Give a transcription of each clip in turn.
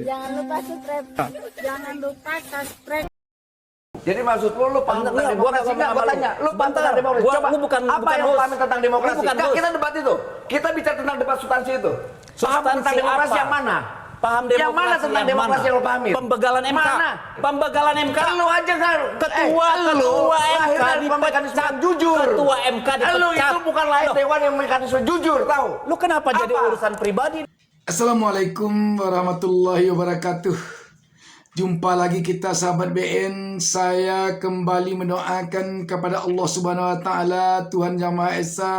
Jangan lupa subscribe. Jangan lupa subscribe. Jadi maksud lu paham tentang demokrasi nggak? Gua tanya, lu paham tentang demokrasi? Coba, apa yang lu paham tentang demokrasi? Nggak, kita debat itu. Kita bicara tentang debat substansi itu. Paham tentang demokrasi yang mana? Paham demokrasi yang mana tentang demokrasi yang lu pahami? Pembegalan MK. Mana? Pembegalan MK. Lu aja kan Ketua MK mekanisme jujur. Ketua MK dipecat. Lu itu bukan lahir dewan yang mekanisme jujur, tahu? Lu kenapa jadi urusan pribadi? Assalamualaikum warahmatullahi wabarakatuh. Jumpa lagi kita sahabat BN. Saya kembali mendoakan kepada Allah Subhanahu wa taala, Tuhan Yang Maha Esa,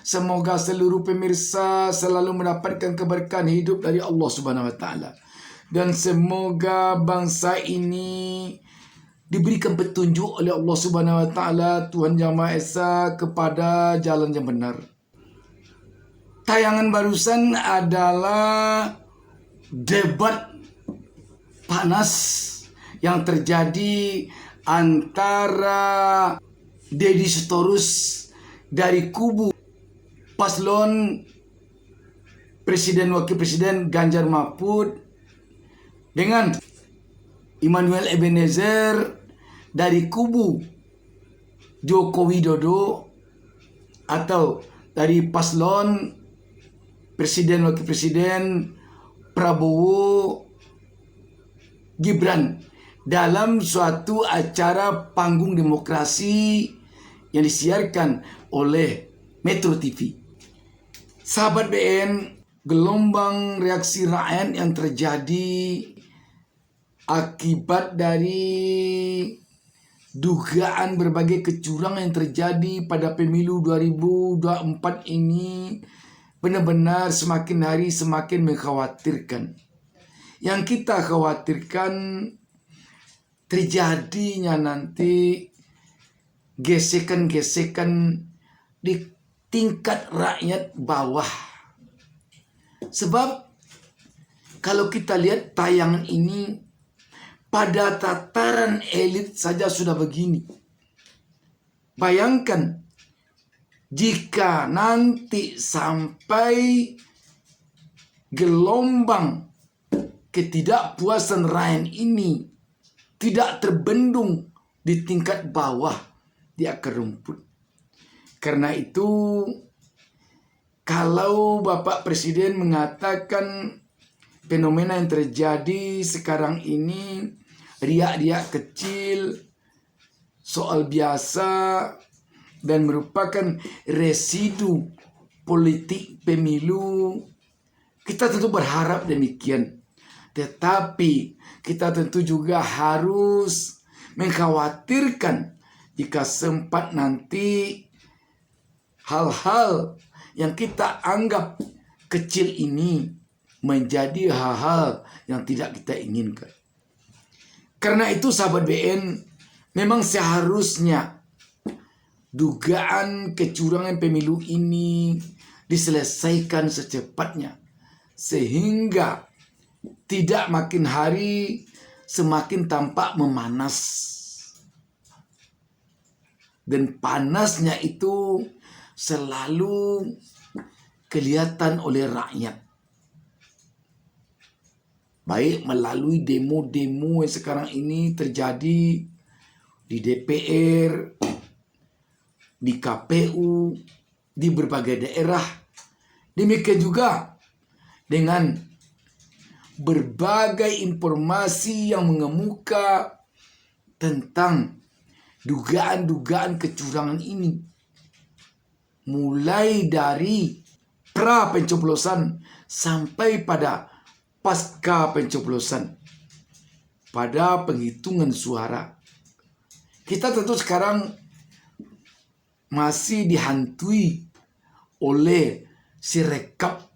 semoga seluruh pemirsa selalu mendapatkan keberkahan hidup dari Allah Subhanahu wa taala. Dan semoga bangsa ini diberikan petunjuk oleh Allah Subhanahu wa taala, Tuhan Yang Maha Esa, kepada jalan yang benar. Tayangan barusan adalah debat panas yang terjadi antara Deddy Sitorus dari kubu paslon Presiden Wakil Presiden Ganjar Mahfud dengan Immanuel Ebenezer dari kubu Joko Widodo atau dari paslon Presiden Wakil Presiden Prabowo Gibran dalam suatu acara panggung demokrasi yang disiarkan oleh Metro TV. Sahabat BN, gelombang reaksi rakyat yang terjadi akibat dari dugaan berbagai kecurangan yang terjadi pada pemilu 2024 ini benar-benar semakin hari semakin mengkhawatirkan. Yang kita khawatirkan terjadinya nanti gesekan-gesekan di tingkat rakyat bawah. Sebab kalau kita lihat tayangan ini, pada tataran elit saja sudah begini. Bayangkan jika nanti sampai gelombang ketidakpuasan rakyat ini tidak terbendung di tingkat bawah, di akar rumput. Karena itu, kalau Bapak Presiden mengatakan fenomena yang terjadi sekarang ini riak-riak kecil, soal biasa, dan merupakan residu politik pemilu, kita tentu berharap demikian. Tetapi kita tentu juga harus mengkhawatirkan jika sempat nanti hal-hal yang kita anggap kecil ini menjadi hal-hal yang tidak kita inginkan. Karena itu sahabat BN, memang seharusnya dugaan kecurangan pemilu ini diselesaikan secepatnya, sehingga tidak makin hari semakin tampak memanas. Dan panasnya itu selalu kelihatan oleh rakyat. Baik melalui demo-demo yang sekarang ini terjadi di DPR, di KPU, di berbagai daerah. Demikian juga dengan berbagai informasi yang mengemuka tentang dugaan-dugaan kecurangan ini. Mulai dari pra pencoblosan sampai pada pasca pencoblosan, pada penghitungan suara. Kita tentu sekarang masih dihantui oleh sirekap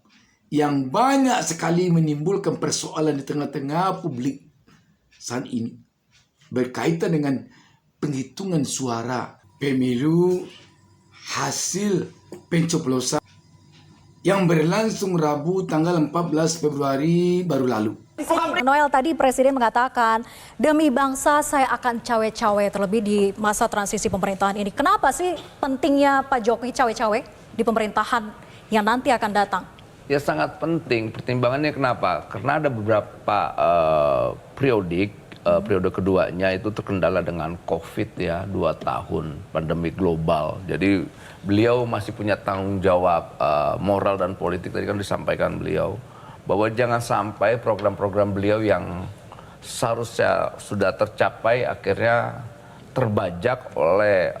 yang banyak sekali menimbulkan persoalan di tengah-tengah publik saat ini berkaitan dengan penghitungan suara pemilu hasil pencoblosan yang berlangsung Rabu tanggal 14 Februari baru lalu. Noel, tadi Presiden mengatakan demi bangsa saya akan cawe-cawe terlebih di masa transisi pemerintahan ini. Kenapa sih pentingnya Pak Jokowi cawe-cawe di pemerintahan yang nanti akan datang? Ya sangat penting. Pertimbangannya kenapa? Karena ada beberapa periode keduanya itu terkendala dengan COVID ya, 2 tahun pandemi global. Jadi beliau masih punya tanggung jawab moral dan politik. Tadi kan disampaikan beliau bahwa jangan sampai program-program beliau yang seharusnya sudah tercapai akhirnya terbajak oleh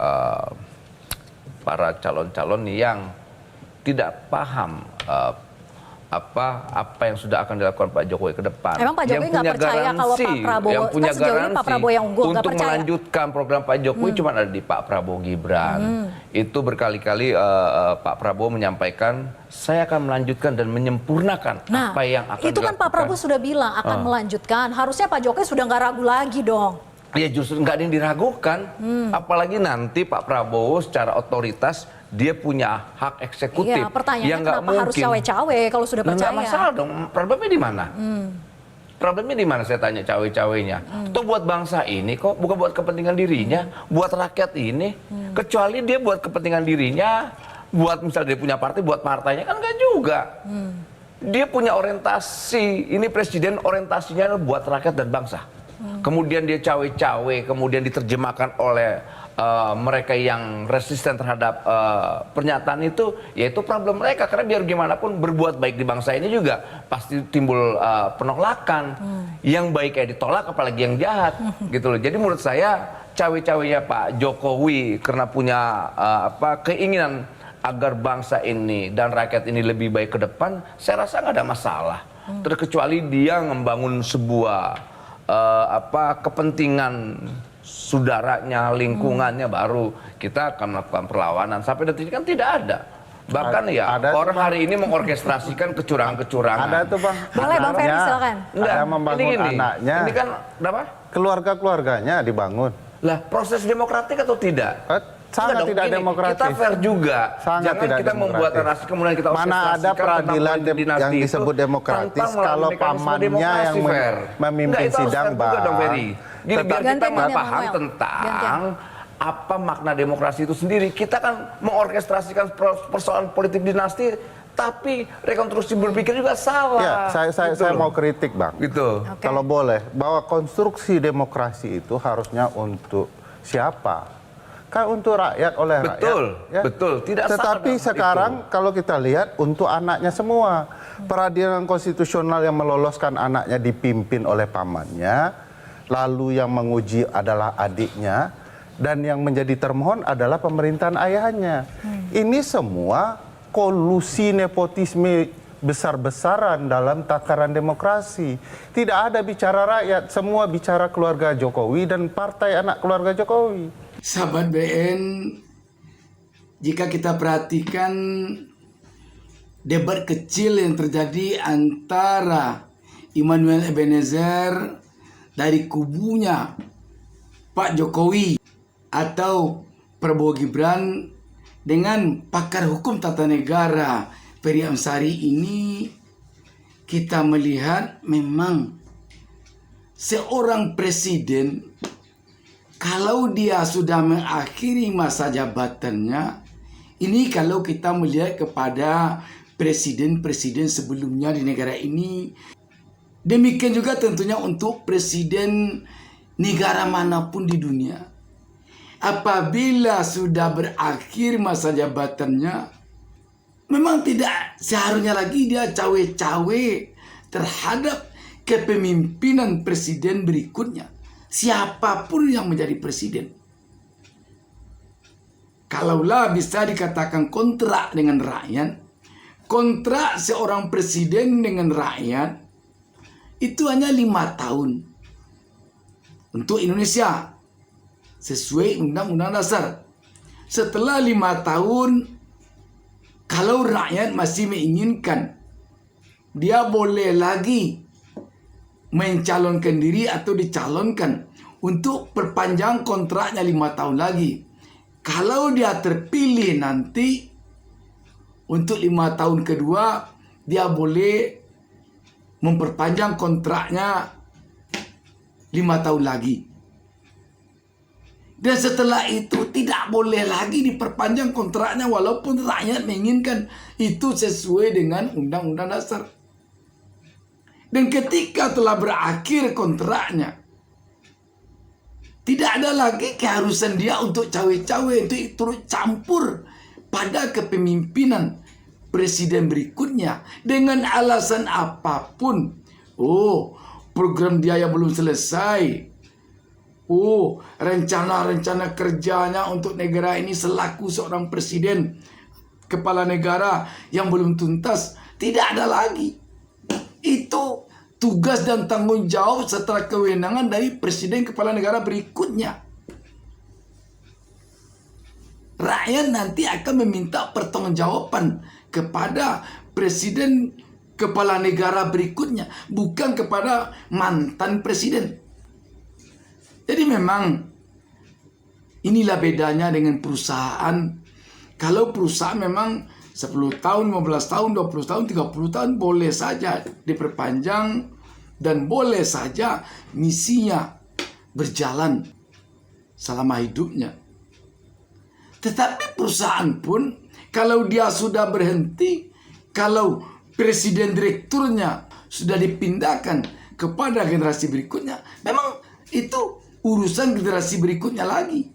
para calon-calon yang tidak paham apa yang sudah akan dilakukan Pak Jokowi ke depan. Emang Pak Jokowi nggak percaya kalau Pak Prabowo, yang punya kan sejauh ini Pak Prabowo yang unggul, nggak untuk percaya. melanjutkan program Pak Jokowi cuma ada di Pak Prabowo Gibran. Itu berkali-kali Pak Prabowo menyampaikan, saya akan melanjutkan dan menyempurnakan apa yang akan itu kan Pak Prabowo sudah bilang akan melanjutkan. Harusnya Pak Jokowi sudah nggak ragu lagi dong. Ya justru nggak ada yang diragukan. Apalagi nanti Pak Prabowo secara otoritas dia punya hak eksekutif. Iya, pertanyaannya yang nggak kenapa harus mungkin. cawe-cawe kalau sudah percaya? Nggak masalah dong. Problemnya di mana? Problemnya di mana saya tanya cawe-cawenya? Toh buat bangsa ini kok, bukan buat kepentingan dirinya, buat rakyat ini. Kecuali dia buat kepentingan dirinya, buat misalnya dia punya partai, buat partainya kan nggak juga. Dia punya orientasi. Ini presiden orientasinya adalah buat rakyat dan bangsa. Kemudian dia cawe-cawe, kemudian diterjemahkan oleh mereka yang resisten terhadap pernyataan itu, yaitu problem mereka. Karena biar gimana pun berbuat baik di bangsa ini juga pasti timbul penolakan. Yang baik kayak ditolak, apalagi yang jahat, gitu loh. Jadi menurut saya cawe-cawenya Pak Jokowi karena punya keinginan agar bangsa ini dan rakyat ini lebih baik ke depan, saya rasa nggak ada masalah. Terkecuali dia membangun sebuah kepentingan saudaranya, lingkungannya, baru kita akan melakukan perlawanan. Sampai detik ini kan tidak ada. Bahkan ada orang itu, hari ini mengorkestrasikan kecurangan-kecurangan. Ada tuh Bang. Boleh Bang Ferry, silakan. Enggak, Ada membangun ini anaknya. Ini kan apa? Keluarga-keluarganya dibangun. Lah, proses demokratik atau tidak? Sangat Enggak dong, tidak gini, demokratis. Kita fair juga. Sangat Jangan tidak kita membuat demokratis. narasi kemudian kita Mana ada orkestrasikan peradilan tentang dinasti yang itu disebut demokratis tanpa melalui kalau mekanisme pamannya demokrasi yang fair. memimpin Enggak, itu harus sidang, fair juga dong, Bang. Ferry. Gini, biar kita Gantian, paham Manuel. tentang apa makna demokrasi itu sendiri. Kita kan mengorkestrasikan persoalan politik dinasti, tapi rekonstruksi berpikir juga salah. Ya, saya mau kritik, Bang. Gitu. Kalau boleh, bahwa konstruksi demokrasi itu harusnya untuk siapa? Kan untuk rakyat, oleh Betul, rakyat. Ya. betul. Tidak salah Tetapi dalam hal sekarang itu. kalau kita lihat untuk anaknya semua. Peradilan konstitusional yang meloloskan anaknya dipimpin oleh pamannya, lalu yang menguji adalah adiknya, dan yang menjadi termohon adalah pemerintahan ayahnya. Ini semua kolusi nepotisme besar-besaran dalam tataran demokrasi. Tidak ada bicara rakyat, semua bicara keluarga Jokowi dan partai anak keluarga Jokowi. Sahabat BN, jika kita perhatikan debat kecil yang terjadi antara Immanuel Ebenezer dari kubunya Pak Jokowi atau Prabowo Gibran dengan pakar hukum tata negara Ferry Amsari ini, kita melihat memang seorang presiden kalau dia sudah mengakhiri masa jabatannya, ini kalau kita melihat kepada presiden-presiden sebelumnya di negara ini, demikian juga tentunya untuk presiden negara manapun di dunia. Apabila sudah berakhir masa jabatannya, memang tidak seharusnya lagi dia cawe-cawe terhadap kepemimpinan presiden berikutnya. Siapapun yang menjadi presiden. Kalaulah bisa dikatakan kontrak dengan rakyat, kontrak seorang presiden dengan rakyat itu hanya 5 tahun untuk Indonesia sesuai Undang-Undang Dasar. Setelah 5 tahun, kalau rakyat masih menginginkan, dia boleh lagi mencalonkan diri atau dicalonkan untuk perpanjang kontraknya 5 tahun lagi. Kalau dia terpilih nanti untuk 5 tahun kedua, dia boleh memperpanjang kontraknya 5 tahun lagi. Dan setelah itu tidak boleh lagi diperpanjang kontraknya walaupun rakyat menginginkan. Itu sesuai dengan Undang-Undang Dasar. Dan ketika telah berakhir kontraknya, tidak ada lagi keharusan dia untuk cawe-cawe, untuk turut campur pada kepemimpinan presiden berikutnya dengan alasan apapun. Oh, program dia yang belum selesai. Oh, rencana-rencana kerjanya untuk negara ini selaku seorang presiden, kepala negara yang belum tuntas. Tidak ada lagi. Itu tugas dan tanggung jawab serta kewenangan dari presiden kepala negara berikutnya. Rakyat nanti akan meminta pertanggungjawaban kepada presiden kepala negara berikutnya, bukan kepada mantan presiden. Jadi memang inilah bedanya dengan perusahaan. Kalau perusahaan memang 10 tahun, 15 tahun, 20 tahun, 30 tahun boleh saja diperpanjang dan boleh saja misinya berjalan selama hidupnya. Tetapi perusahaan pun kalau dia sudah berhenti, kalau presiden direkturnya sudah dipindahkan kepada generasi berikutnya, memang itu urusan generasi berikutnya lagi.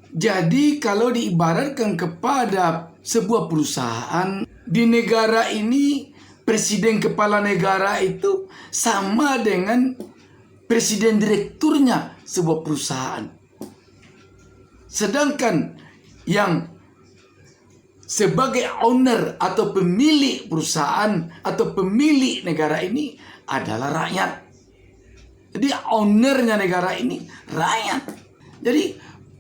Jadi kalau diibaratkan kepada sebuah perusahaan di negara ini, presiden kepala negara itu sama dengan presiden direkturnya sebuah perusahaan. Sedangkan yang sebagai owner atau pemilik perusahaan atau pemilik negara ini adalah rakyat. Jadi ownernya negara ini rakyat. Jadi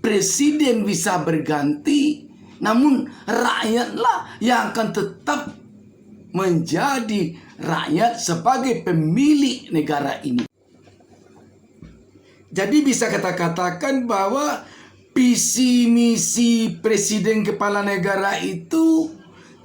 presiden bisa berganti, namun rakyatlah yang akan tetap menjadi rakyat sebagai pemilik negara ini. Jadi bisa kita katakan bahwa visi misi presiden kepala negara itu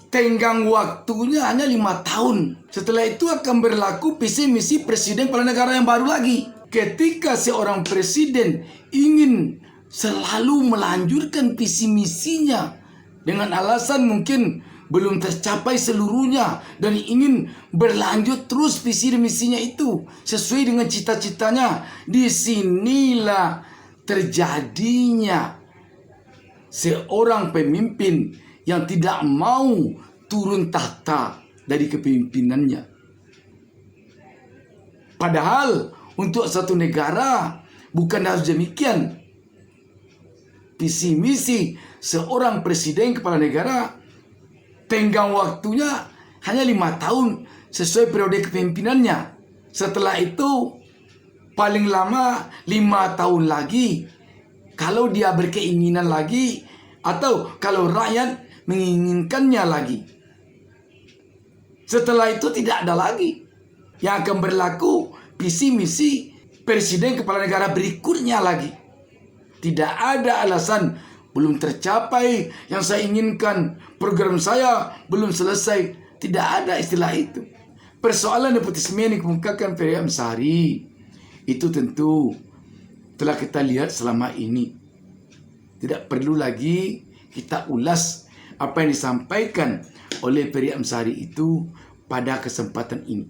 tenggang waktunya hanya 5 tahun. Setelah itu akan berlaku visi misi presiden kepala negara yang baru lagi. Ketika seorang presiden ingin selalu melanjutkan visi misinya dengan alasan mungkin belum tercapai seluruhnya dan ingin berlanjut terus visi misinya itu sesuai dengan cita-citanya, disinilah terjadinya seorang pemimpin yang tidak mau turun tahta dari kepemimpinannya. Padahal untuk satu negara bukan harus demikian. Visi misi seorang presiden kepala negara tenggang waktunya hanya 5 tahun sesuai periode kepemimpinannya. Setelah itu paling lama 5 tahun lagi kalau dia berkeinginan lagi atau kalau rakyat menginginkannya lagi. Setelah itu tidak ada lagi yang akan berlaku visi misi presiden kepala negara berikutnya lagi. Tidak ada alasan belum tercapai yang saya inginkan, program saya belum selesai. Tidak ada istilah itu. Persoalan nepotisme yang dikemukakan Ferry Amsari itu tentu telah kita lihat selama ini. Tidak perlu lagi kita ulas apa yang disampaikan oleh Ferry Amsari itu pada kesempatan ini.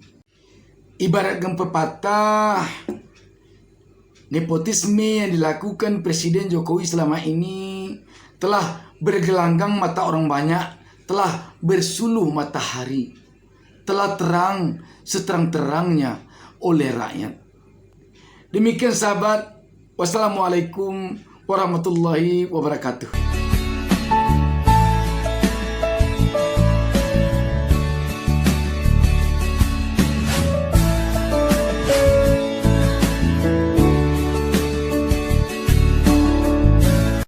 Ibaratkan pepatah, nepotisme yang dilakukan Presiden Jokowi selama ini telah bergelanggang mata orang banyak, telah bersuluh matahari, telah terang seterang-terangnya oleh rakyat. Demikian sahabat, wassalamualaikum warahmatullahi wabarakatuh.